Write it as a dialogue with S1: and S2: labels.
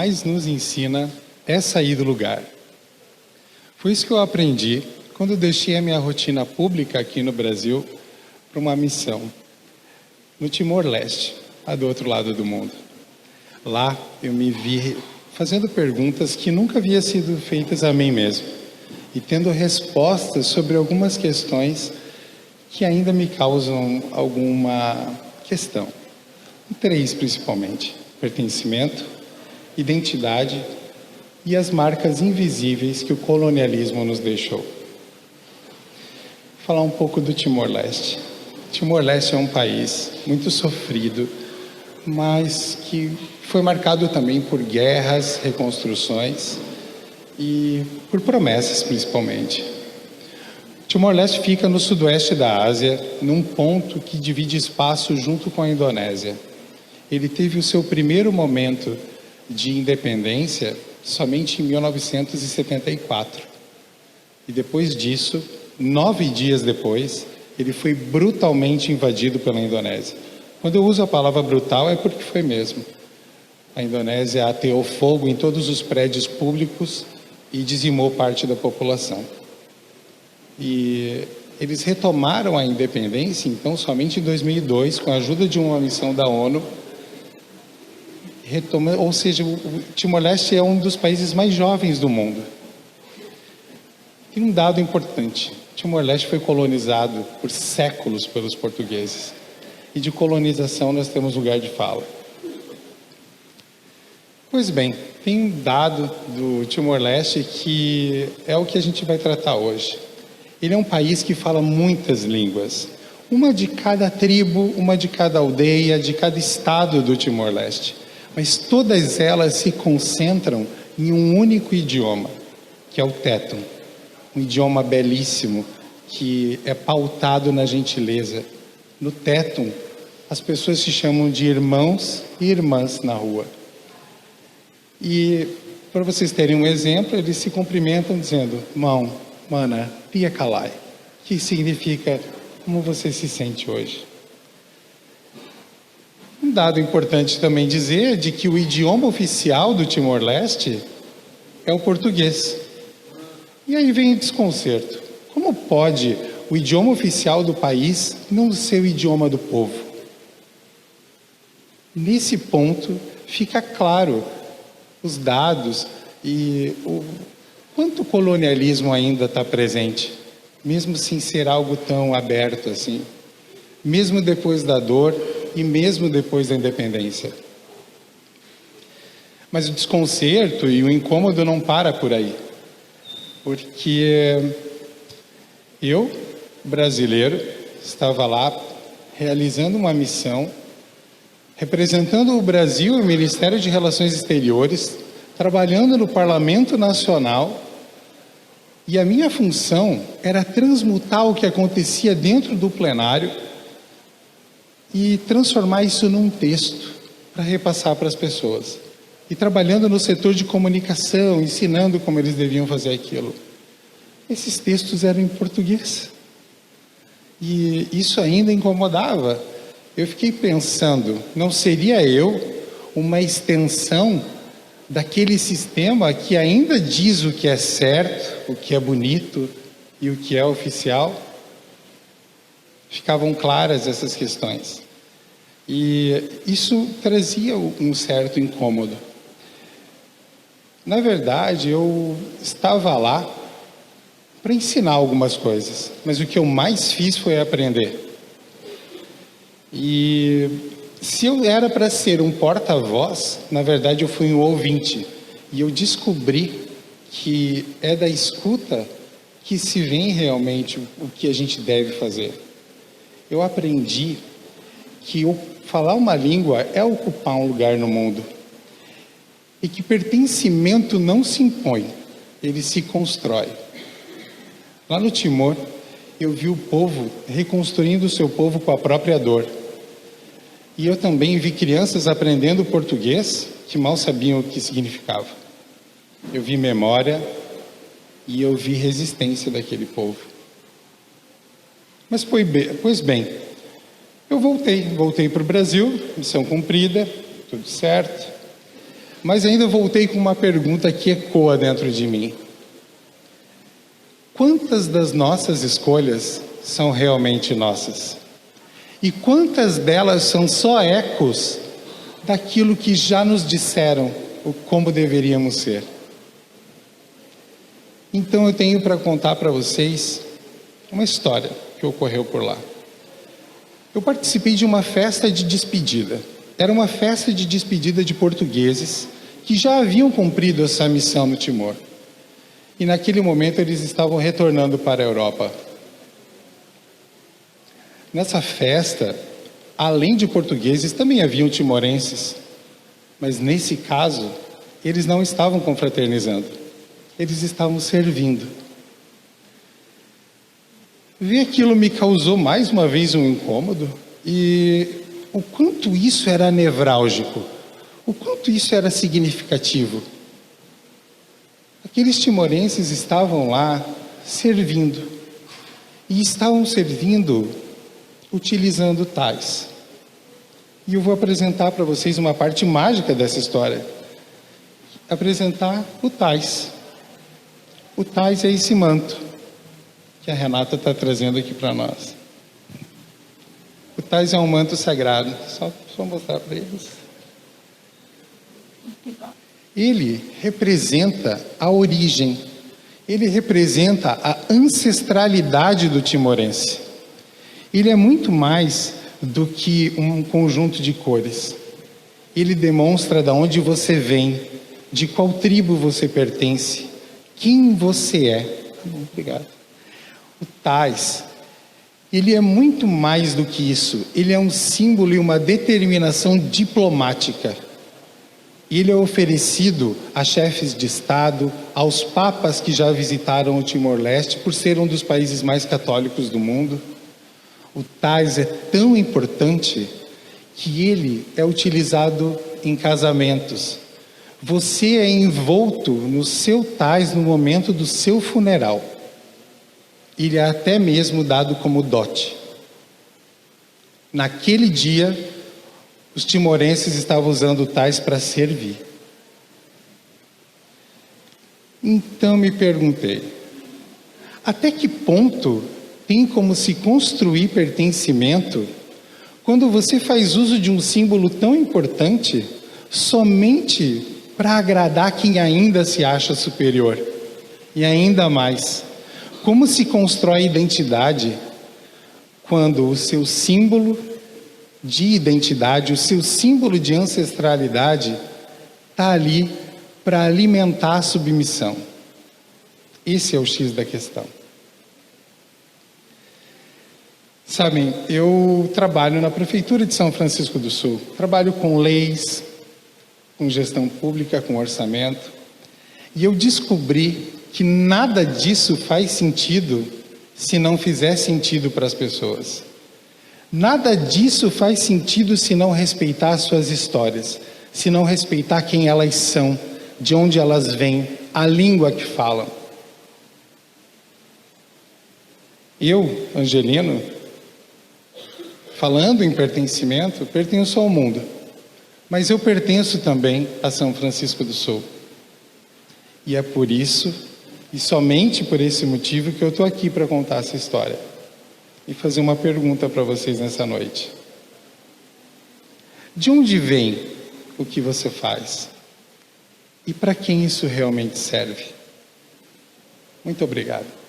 S1: mais nos ensina é sair do lugar. Foi isso que eu aprendi quando deixei a minha rotina pública aqui no Brasil para uma missão no Timor-Leste, lá do outro lado do mundo. Lá eu me vi fazendo perguntas que nunca havia sido feitas a mim mesmo e tendo respostas sobre algumas questões que ainda me causam alguma questão. 3 principalmente: pertencimento, identidade e as marcas invisíveis que o colonialismo nos deixou. Vou falar um pouco do Timor-Leste. Timor-Leste é um país muito sofrido, mas que foi marcado também por guerras, reconstruções e por promessas, principalmente. Timor-Leste fica no sudoeste da Ásia, num ponto que divide espaço junto com a Indonésia. Ele teve o seu primeiro momento de independência somente em 1974. E depois disso, 9 dias depois, ele foi brutalmente invadido pela Indonésia. Quando eu uso a palavra brutal é porque foi mesmo. A Indonésia ateou fogo em todos os prédios públicos e dizimou parte da população. E eles retomaram a independência, então, somente em 2002, com a ajuda de uma missão da ONU. Ou seja, o Timor-Leste é um dos países mais jovens do mundo. Tem um dado importante: Timor-Leste foi colonizado por séculos pelos portugueses. E de colonização nós temos lugar de fala. Pois bem, tem um dado do Timor-Leste que é o que a gente vai tratar hoje. Ele é um país que fala muitas línguas. Uma de cada tribo, uma de cada aldeia, de cada estado do Timor-Leste. Mas todas elas se concentram em um único idioma, que é o Tetum. Um idioma belíssimo, que é pautado na gentileza. No Tetum, as pessoas se chamam de irmãos e irmãs na rua. E, para vocês terem um exemplo, eles se cumprimentam dizendo: Mão, mana, pia kalai, que significa como você se sente hoje. Um dado importante também dizer é de que o idioma oficial do Timor-Leste é o português. E aí vem o desconcerto. Como pode o idioma oficial do país não ser o idioma do povo? Nesse ponto fica claro os dados e o quanto o colonialismo ainda está presente, mesmo sem ser algo tão aberto assim, mesmo depois da dor e mesmo depois da independência. Mas o desconcerto e o incômodo não para por aí, porque eu, brasileiro, estava lá realizando uma missão, representando o Brasil e o Ministério de Relações Exteriores, trabalhando no Parlamento Nacional, e a minha função era transmutar o que acontecia dentro do plenário e transformar isso num texto para repassar para as pessoas. E trabalhando no setor de comunicação, ensinando como eles deviam fazer aquilo. Esses textos eram em português. E isso ainda incomodava. Eu fiquei pensando, não seria eu uma extensão daquele sistema que ainda diz o que é certo, o que é bonito e o que é oficial? Ficavam claras essas questões. E isso trazia um certo incômodo. Na verdade, eu estava lá para ensinar algumas coisas, mas o que eu mais fiz foi aprender. E se eu era para ser um porta-voz, na verdade eu fui um ouvinte. E eu descobri que é da escuta que se vê realmente o que a gente deve fazer. Eu aprendi que falar uma língua é ocupar um lugar no mundo. E que pertencimento não se impõe, ele se constrói. Lá no Timor, eu vi o povo reconstruindo o seu povo com a própria dor. E eu também vi crianças aprendendo português que mal sabiam o que significava. Eu vi memória e eu vi resistência daquele povo. Mas pois bem, eu voltei para o Brasil, missão cumprida, tudo certo. mas ainda voltei com uma pergunta que ecoa dentro de mim. Quantas das nossas escolhas são realmente nossas? E quantas delas são só ecos daquilo que já nos disseram como deveríamos ser? Então eu tenho para contar para vocês uma história que ocorreu por lá. Eu participei de uma festa de despedida. Era uma festa de despedida de portugueses que já haviam cumprido essa missão no Timor. E naquele momento eles estavam retornando para a Europa. Nessa festa, além de portugueses, também haviam timorenses. Mas nesse caso, eles não estavam confraternizando. Eles estavam servindo. Ver aquilo me causou mais uma vez um incômodo. E o quanto isso era nevrálgico. O quanto isso era significativo. Aqueles timorenses estavam lá servindo. E estavam servindo utilizando tais. E eu vou apresentar para vocês uma parte mágica dessa história. Apresentar o tais. O tais é esse manto que a Renata está trazendo aqui para nós. O tais é um manto sagrado. Só mostrar para eles. Ele representa a origem. Ele representa a ancestralidade do timorense. Ele é muito mais do que um conjunto de cores. Ele demonstra de onde você vem, de qual tribo você pertence, quem você é. Obrigado. O tais, ele é muito mais do que isso. Ele é um símbolo e uma determinação diplomática. Ele é oferecido a chefes de Estado, aos papas que já visitaram o Timor-Leste, por ser um dos países mais católicos do mundo. O tais é tão importante que ele é utilizado em casamentos. Você é envolto no seu tais no momento do seu funeral. Ele é até mesmo dado como dote. Naquele dia, os timorenses estavam usando tais para servir. Então me perguntei, até que ponto tem como se construir pertencimento quando você faz uso de um símbolo tão importante somente para agradar quem ainda se acha superior? E ainda mais, como se constrói identidade quando o seu símbolo de identidade, o seu símbolo de ancestralidade está ali para alimentar a submissão? Esse é o X da questão. Sabem, eu trabalho na Prefeitura de São Francisco do Sul. Trabalho com leis, com gestão pública, com orçamento. E eu descobri que nada disso faz sentido se não fizer sentido para as pessoas. Nada disso faz sentido se não respeitar suas histórias, se não respeitar quem elas são, de onde elas vêm, a língua que falam. Eu, Angelino, falando em pertencimento, pertenço ao mundo, mas eu pertenço também a São Francisco do Sul. E é por isso, e somente por esse motivo, que eu estou aqui para contar essa história. E fazer uma pergunta para vocês nessa noite. De onde vem o que você faz? E para quem isso realmente serve? Muito obrigado.